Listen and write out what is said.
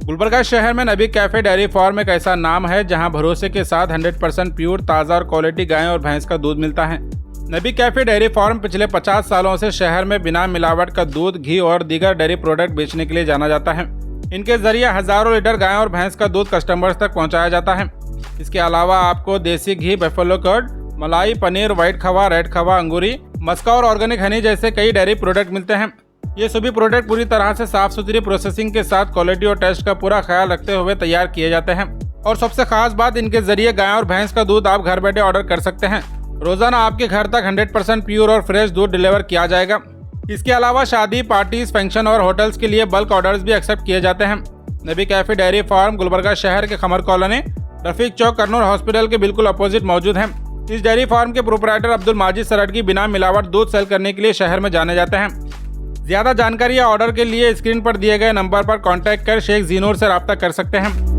गुलबर्गा शहर में नबी cafe dairy farm एक ऐसा नाम है जहां भरोसे के साथ 100% प्योर, ताज़ा और क्वालिटी गाय और भैंस का दूध मिलता है। नबी कैफे डेयरी फार्म पिछले 50 सालों से शहर में बिना मिलावट का दूध, घी और दीगर डेयरी प्रोडक्ट बेचने के लिए जाना जाता है। इनके जरिए हजारों लीटर गाय और भैंस का दूध कस्टमर्स तक पहुंचाया जाता है। इसके अलावा आपको देसी घी, बफेलो कर्ड, मलाई, पनीर, व्हाइट खवा, रेड खवा, अंगूरी, मस्का और ऑर्गेनिक हनी जैसे कई डेयरी प्रोडक्ट मिलते हैं। ये सभी प्रोडक्ट पूरी तरह से साफ सुथरी प्रोसेसिंग के साथ क्वालिटी और टेस्ट का पूरा ख्याल रखते हुए तैयार किए जाते हैं। और सबसे खास बात, इनके जरिए गाय और भैंस का दूध आप घर बैठे ऑर्डर कर सकते हैं। रोजाना आपके घर तक 100% प्योर और फ्रेश दूध डिलीवर किया जाएगा। इसके अलावा शादी, पार्टीज, फंक्शन और होटल्स के लिए बल्क ऑर्डर्स भी एक्सेप्ट किए जाते हैं। नबी कैफे डेयरी फार्म गुलबर्गा शहर के खमर कॉलोनी, रफीक चौक, कन्नौर हॉस्पिटल के बिल्कुल अपोजिट मौजूद है। इस डेयरी फार्म के प्रोपराइटर अब्दुल माजिद सरडगी बिना मिलावट दूध सेल करने के लिए शहर में जाने जाते हैं। ज्यादा जानकारी या ऑर्डर के लिए स्क्रीन पर दिए गए नंबर पर कॉन्टैक्ट कर शेख जीनूर से रब्ता कर सकते हैं।